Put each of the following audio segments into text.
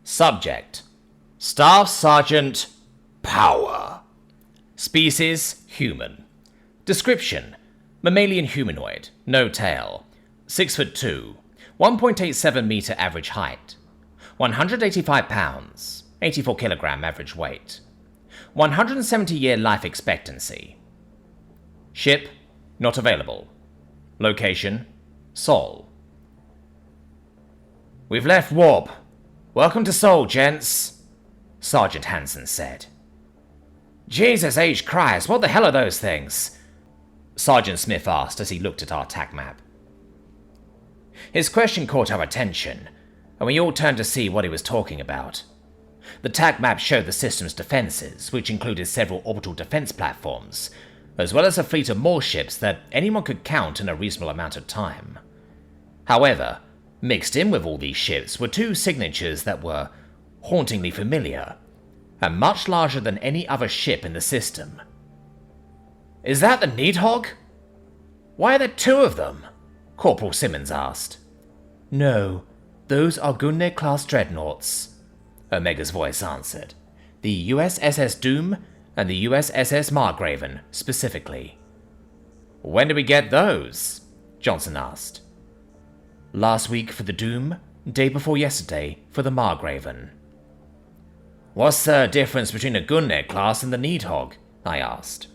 Subject: Staff Sergeant Power. Species: human. Description: mammalian humanoid, no tail. 6'2", 1.87 meter average height. 185 pounds, 84 kilogram average weight. 170-year life expectancy. Ship: not available. Location: Sol. We've left warp. Welcome to Sol, gents, Sergeant Hansen said. Jesus H. Christ, what the hell are those things? Sergeant Smith asked as he looked at our TAC map. His question caught our attention, and we all turned to see what he was talking about. The TAC map showed the system's defenses, which included several orbital defense platforms, as well as a fleet of more ships that anyone could count in a reasonable amount of time. However, mixed in with all these ships were two signatures that were hauntingly familiar, and much larger than any other ship in the system. Is that the Needhog? Why are there two of them? Corporal Simmons asked. No, those are Gungnir-class dreadnoughts, Omega's voice answered. The USSS Doom and the USSS Margraven, specifically. When did we get those? Johnson asked. Last week for the Doom, day before yesterday for the Margraven. What's the difference between the Gungnir class and the Needhog? I asked.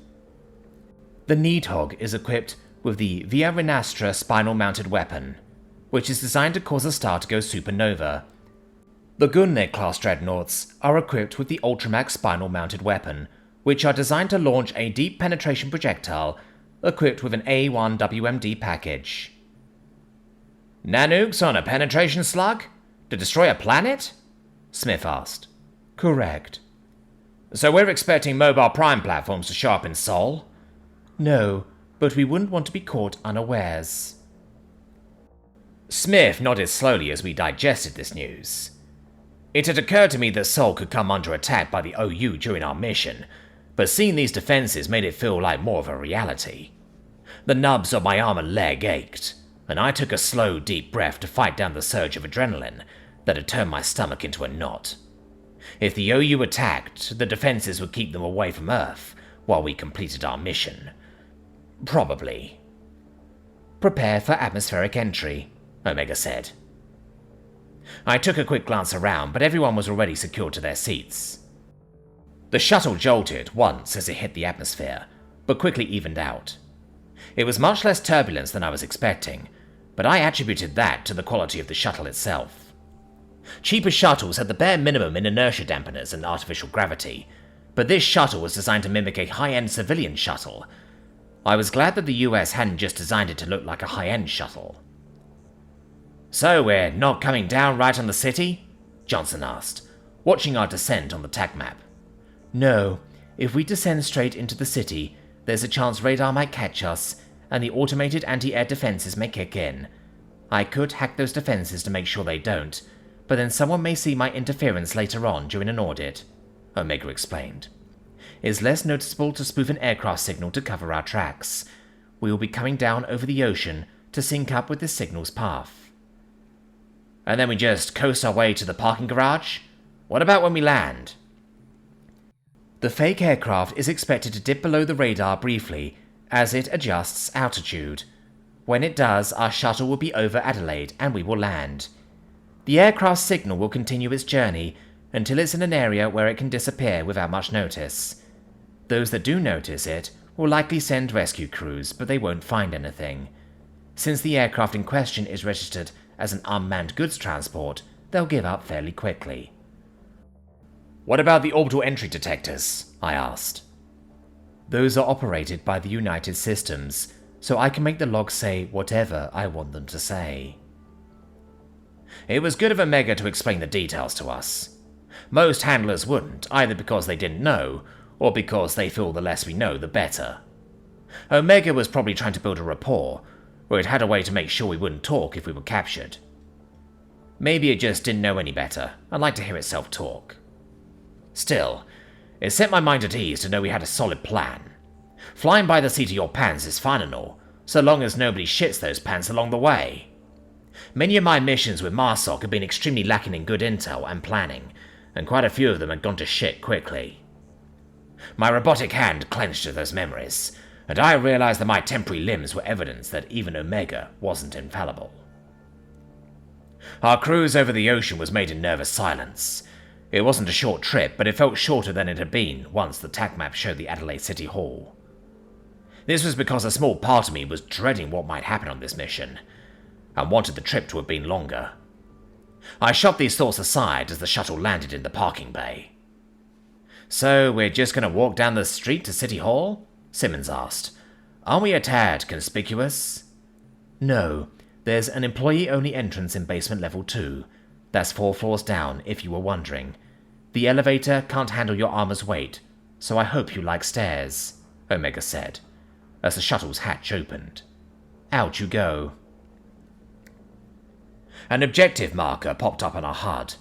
The Needhog is equipped with the Via Renastra spinal-mounted weapon, which is designed to cause a star to go supernova. The Gungnir-class dreadnoughts are equipped with the Ultramax spinal-mounted weapon, which are designed to launch a deep-penetration projectile equipped with an A1 WMD package. Nanukes on a penetration slug? To destroy a planet? Smith asked. Correct. So we're expecting mobile prime platforms to show up in Sol? No, but we wouldn't want to be caught unawares. Smith nodded slowly as we digested this news. It had occurred to me that Sol could come under attack by the OU during our mission, but seeing these defenses made it feel like more of a reality. The nubs of my arm and leg ached, and I took a slow, deep breath to fight down the surge of adrenaline that had turned my stomach into a knot. If the OU attacked, the defenses would keep them away from Earth while we completed our mission. Probably. Prepare for atmospheric entry, Omega said. I took a quick glance around, but everyone was already secured to their seats. The shuttle jolted once as it hit the atmosphere, but quickly evened out. It was much less turbulence than I was expecting, but I attributed that to the quality of the shuttle itself. Cheaper shuttles had the bare minimum in inertia dampeners and artificial gravity, but this shuttle was designed to mimic a high-end civilian shuttle. I was glad that the US hadn't just designed it to look like a high-end shuttle. So we're not coming down right on the city? Johnson asked, watching our descent on the TAC map. No, if we descend straight into the city, there's a chance radar might catch us, and the automated anti-air defenses may kick in. I could hack those defenses to make sure they don't, but then someone may see my interference later on during an audit, Omega explained. It's less noticeable to spoof an aircraft signal to cover our tracks. We will be coming down over the ocean to sync up with the signal's path. And then we just coast our way to the parking garage? What about when we land? The fake aircraft is expected to dip below the radar briefly as it adjusts altitude. When it does, our shuttle will be over Adelaide and we will land. The aircraft signal will continue its journey until it's in an area where it can disappear without much notice. Those that do notice it will likely send rescue crews, but they won't find anything. Since the aircraft in question is registered as an unmanned goods transport, they'll give up fairly quickly. What about the orbital entry detectors? I asked. Those are operated by the United Systems, so I can make the logs say whatever I want them to say. It was good of Omega to explain the details to us. Most handlers wouldn't, either because they didn't know, or because they feel the less we know, the better. Omega was probably trying to build a rapport, or it had a way to make sure we wouldn't talk if we were captured. Maybe it just didn't know any better. I'd like to hear it self-talk. Still, it set my mind at ease to know we had a solid plan. Flying by the seat of your pants is fine and all, so long as nobody shits those pants along the way. Many of my missions with MARSOC have been extremely lacking in good intel and planning, and quite a few of them had gone to shit quickly. My robotic hand clenched at those memories, and I realized that my temporary limbs were evidence that even Omega wasn't infallible. Our cruise over the ocean was made in nervous silence. It wasn't a short trip, but it felt shorter than it had been once the TAC map showed the Adelaide City Hall. This was because a small part of me was dreading what might happen on this mission, and wanted the trip to have been longer. I shoved these thoughts aside as the shuttle landed in the parking bay. "So, we're just going to walk down the street to City Hall?" Simmons asked. "Aren't we a tad conspicuous?" "No, there's an employee-only entrance in basement level 2. That's 4 floors down, if you were wondering. The elevator can't handle your armor's weight, so I hope you like stairs," Omega said, as the shuttle's hatch opened. "Out you go." An objective marker popped up on our HUD.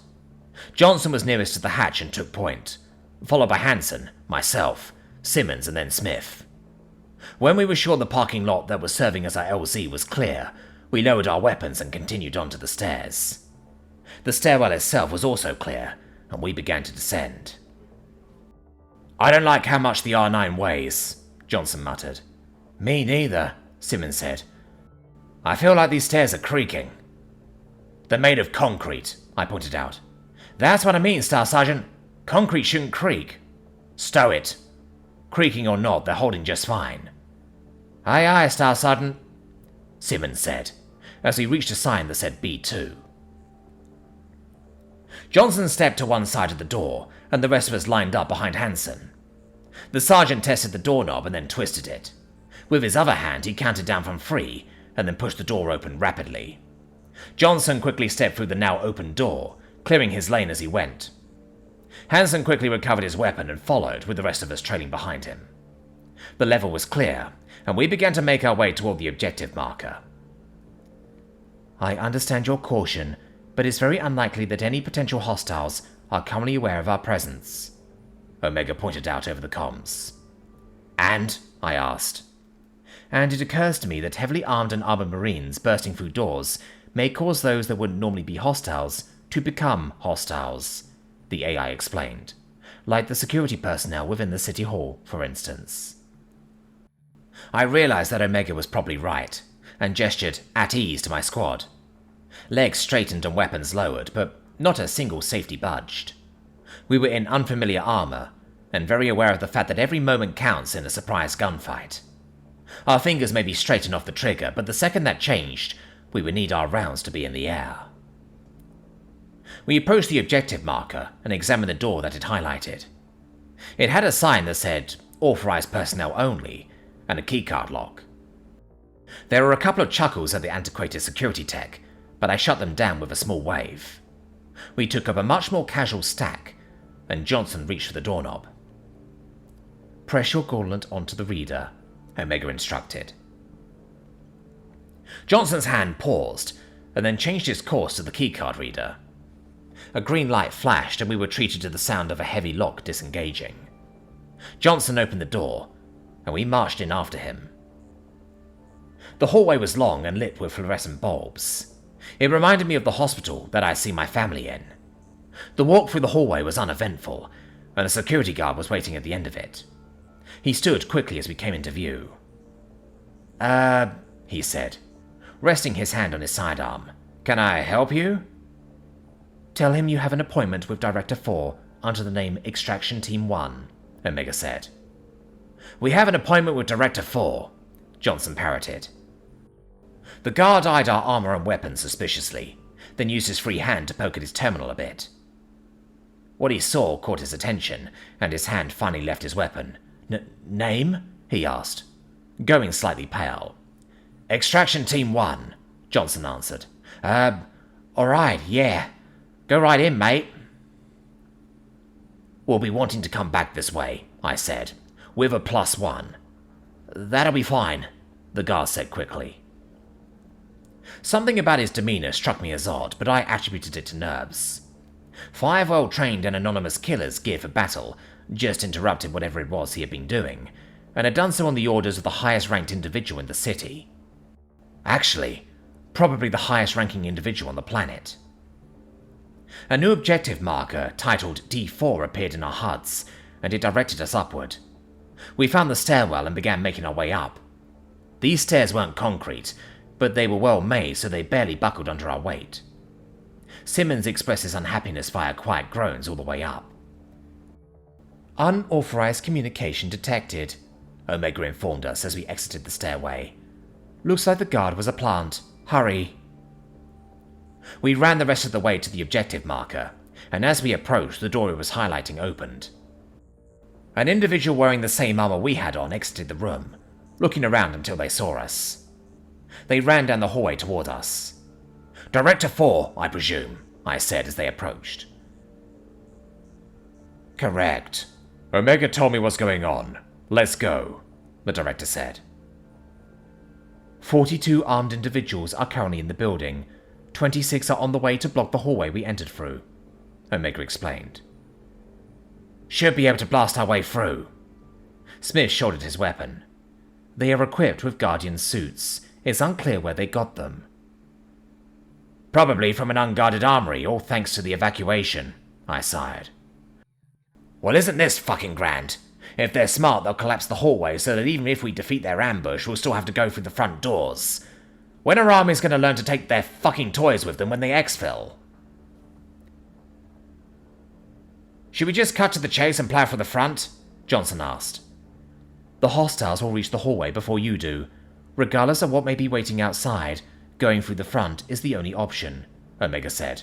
Johnson was nearest to the hatch and took point, followed by Hansen, myself, Simmons, and then Smith. When we were sure the parking lot that was serving as our LZ was clear, we lowered our weapons and continued onto the stairs. The stairwell itself was also clear, and we began to descend. "I don't like how much the R9 weighs," Johnson muttered. "Me neither," Simmons said. "I feel like these stairs are creaking." "They're made of concrete," I pointed out. "That's what I mean, Staff Sergeant. Concrete shouldn't creak." "Stow it. Creaking or not, they're holding just fine." "Aye, aye, Staff Sergeant," Simmons said, as he reached a sign that said B2. Johnson stepped to one side of the door, and the rest of us lined up behind Hansen. The sergeant tested the doorknob and then twisted it. With his other hand, he counted down from 3, and then pushed the door open rapidly. Johnson quickly stepped through the now open door, clearing his lane as he went. Hansen quickly recovered his weapon and followed, with the rest of us trailing behind him. The level was clear, and we began to make our way toward the objective marker. "I understand your caution, but it's very unlikely that any potential hostiles are currently aware of our presence," Omega pointed out over the comms. "And?" I asked. "And it occurs to me that heavily armed and armored Marines bursting through doors may cause those that wouldn't normally be hostiles to become hostiles," the AI explained, "like the security personnel within the City Hall, for instance." I realized that Omega was probably right, and gestured at ease to my squad. Legs straightened and weapons lowered, but not a single safety budged. We were in unfamiliar armor, and very aware of the fact that every moment counts in a surprise gunfight. Our fingers may be straight and off the trigger, but the second that changed, we would need our rounds to be in the air. We approached the objective marker and examined the door that it highlighted. It had a sign that said, "Authorized personnel only," and a keycard lock. There were a couple of chuckles at the antiquated security tech, but I shut them down with a small wave. We took up a much more casual stack, and Johnson reached for the doorknob. "Press your gauntlet onto the reader," Omega instructed. Johnson's hand paused, and then changed its course to the keycard reader. A green light flashed, and we were treated to the sound of a heavy lock disengaging. Johnson opened the door, and we marched in after him. The hallway was long and lit with fluorescent bulbs. It reminded me of the hospital that I'd seen my family in. The walk through the hallway was uneventful, and a security guard was waiting at the end of it. He stood quickly as we came into view. He said, resting his hand on his sidearm. "Can I help you?" "Tell him you have an appointment with Director 4 under the name Extraction Team 1, Omega said. "We have an appointment with Director 4, Johnson parroted. The guard eyed our armor and weapons suspiciously, then used his free hand to poke at his terminal a bit. What he saw caught his attention, and his hand finally left his weapon. Name? He asked, going slightly pale. "Extraction Team 1, Johnson answered. Alright, yeah. Go right in, mate." "We'll be wanting to come back this way," I said, with a +1. "That'll be fine," the guard said quickly. Something about his demeanor struck me as odd, but I attributed it to nerves. 5 well-trained and anonymous killers geared for battle just interrupted whatever it was he had been doing, and had done so on the orders of the highest-ranked individual in the city. Actually, probably the highest-ranking individual on the planet. A new objective marker, titled D4, appeared in our HUDs, and it directed us upward. We found the stairwell and began making our way up. These stairs weren't concrete, but they were well made, so they barely buckled under our weight. Simmons expressed his unhappiness via quiet groans all the way up. "Unauthorized communication detected," Omega informed us as we exited the stairway. "Looks like the guard was a plant. Hurry." We ran the rest of the way to the objective marker, and as we approached, the door it was highlighting opened. An individual wearing the same armor we had on exited the room, looking around until they saw us. They ran down the hallway toward us. "Director 4, I presume," I said as they approached. "Correct. Omega told me what's going on. Let's go," the director said. 42 armed individuals are currently in the building. 26 are on the way to block the hallway we entered through, Omega explained. "Should be able to blast our way through." Smith shouldered his weapon. "They are equipped with Guardian suits. It's unclear where they got them." "Probably from an unguarded armory, all thanks to the evacuation," I sighed. "Well, isn't this fucking grand? If they're smart, they'll collapse the hallway so that even if we defeat their ambush, we'll still have to go through the front doors. When are armies going to learn to take their fucking toys with them when they exfil?" "Should we just cut to the chase and plow for the front?" Johnson asked. "The hostiles will reach the hallway before you do. Regardless of what may be waiting outside, going through the front is the only option," Omega said.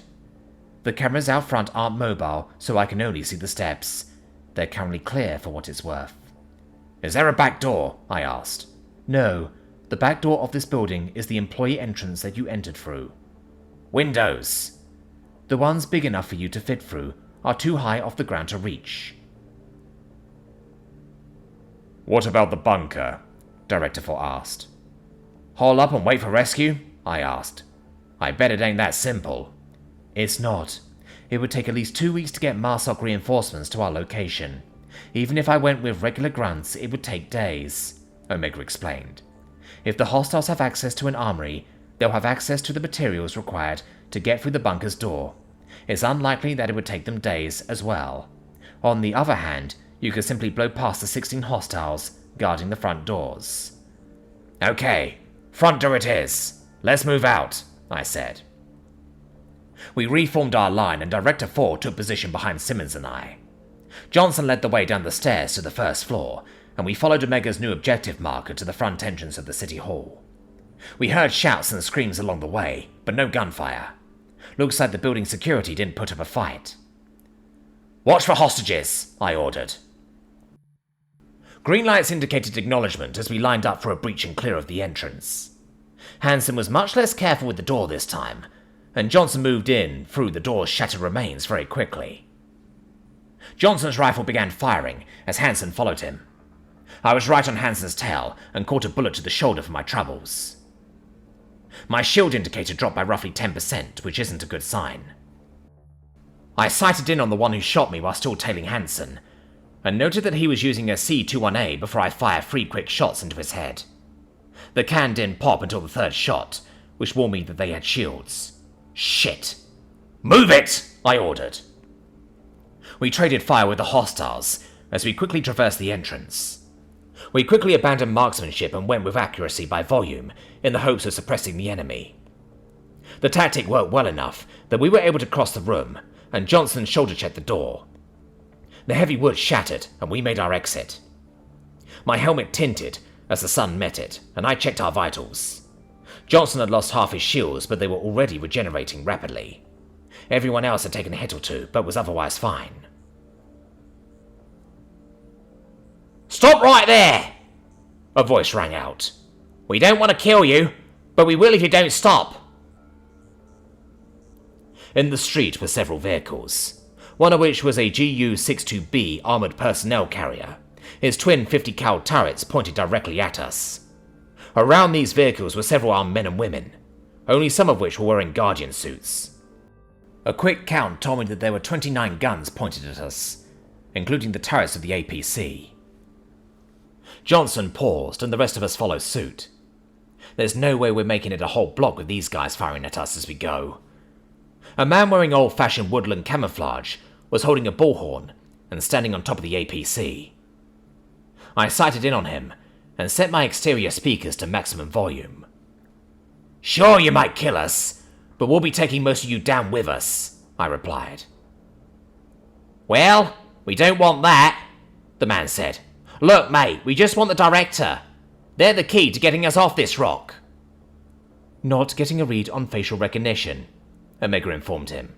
"The cameras out front aren't mobile, so I can only see the steps. They're currently clear for what it's worth." "Is there a back door?" I asked. "No. The back door of this building is the employee entrance that you entered through." "Windows?" "The ones big enough for you to fit through are too high off the ground to reach." "What about the bunker?" Director 4 asked. "Haul up and wait for rescue?" I asked. "I bet it ain't that simple." "It's not. It would take at least 2 weeks to get Marsoc reinforcements to our location. Even if I went with regular grunts, it would take days," Omega explained. "If the hostiles have access to an armory, they'll have access to the materials required to get through the bunker's door. It's unlikely that it would take them days as well. On the other hand, you could simply blow past the 16 hostiles guarding the front doors." "Okay, front door it is. Let's move out," I said. We reformed our line and Director 4 took position behind Simmons and I. Johnson led the way down the stairs to the first floor, and we followed Omega's new objective marker to the front entrance of the City Hall. We heard shouts and screams along the way, but no gunfire. Looks like the building security didn't put up a fight. "Watch for hostages," I ordered. Green lights indicated acknowledgement as we lined up for a breach and clear of the entrance. Hansen was much less careful with the door this time, and Johnson moved in through the door's shattered remains very quickly. Johnson's rifle began firing as Hansen followed him. I was right on Hansen's tail and caught a bullet to the shoulder for my troubles. My shield indicator dropped by roughly 10%, which isn't a good sign. I sighted in on the one who shot me while still tailing Hansen, and noted that he was using a C-21A before I fired 3 quick shots into his head. The can didn't pop until the 3rd shot, which warned me that they had shields. Shit! "Move it!" I ordered. We traded fire with the hostiles as we quickly traversed the entrance. We quickly abandoned marksmanship and went with accuracy by volume in the hopes of suppressing the enemy. The tactic worked well enough that we were able to cross the room, and Johnson shoulder-checked the door. The heavy wood shattered, and we made our exit. My helmet tinted as the sun met it, and I checked our vitals. Johnson had lost half his shields, but they were already regenerating rapidly. Everyone else had taken a hit or two, but was otherwise fine. "Stop right there!" a voice rang out. "We don't want to kill you, but we will if you don't stop." In the street were several vehicles, one of which was a GU-62B armoured personnel carrier, its twin 50 cal turrets pointed directly at us. Around these vehicles were several armed men and women, only some of which were wearing Guardian suits. A quick count told me that there were 29 guns pointed at us, including the turrets of the APC. Johnson paused, and the rest of us followed suit. There's no way we're making it a whole block with these guys firing at us as we go. A man wearing old-fashioned woodland camouflage was holding a bullhorn and standing on top of the APC. I sighted in on him and set my exterior speakers to maximum volume. "Sure, you might kill us, but we'll be taking most of you down with us," I replied. "Well, we don't want that," the man said. "Look, mate, we just want the director. They're the key to getting us off this rock." "Not getting a read on facial recognition," Omega informed him.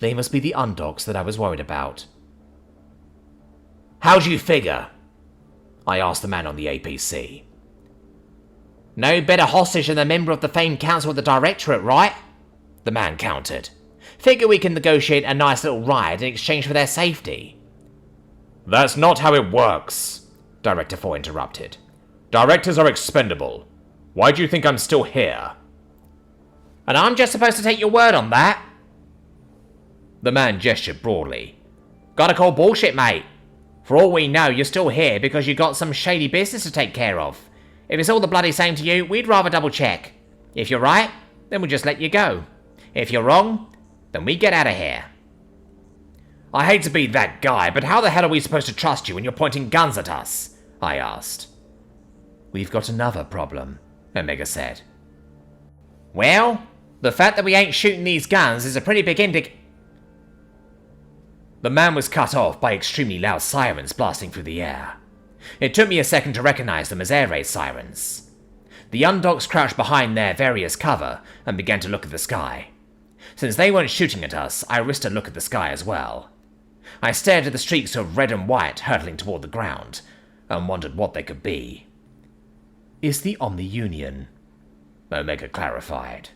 "They must be the undocs that I was worried about." "How do you figure?" I asked the man on the APC. "No better hostage than a member of the famed council of the directorate, right?" the man countered. "Figure we can negotiate a nice little ride in exchange for their safety." "That's not how it works," Director 4 interrupted. "Directors are expendable. Why do you think I'm still here?" "And I'm just supposed to take your word on that?" The man gestured broadly. "Gotta call bullshit, mate. For all we know, you're still here because you got some shady business to take care of. If it's all the bloody same to you, we'd rather double check. If you're right, then we'll just let you go. If you're wrong, then we get out of here." "I hate to be that guy, but how the hell are we supposed to trust you when you're pointing guns at us?" I asked. "We've got another problem," Omega said. "Well, the fact that we ain't shooting these guns is a pretty big The man was cut off by extremely loud sirens blasting through the air. It took me a second to recognize them as air raid sirens. The undocs crouched behind their various cover and began to look at the sky. Since they weren't shooting at us, I risked a look at the sky as well. I stared at the streaks of red and white hurtling toward the ground, and wondered what they could be. "It's the Omni-Union," Omega clarified.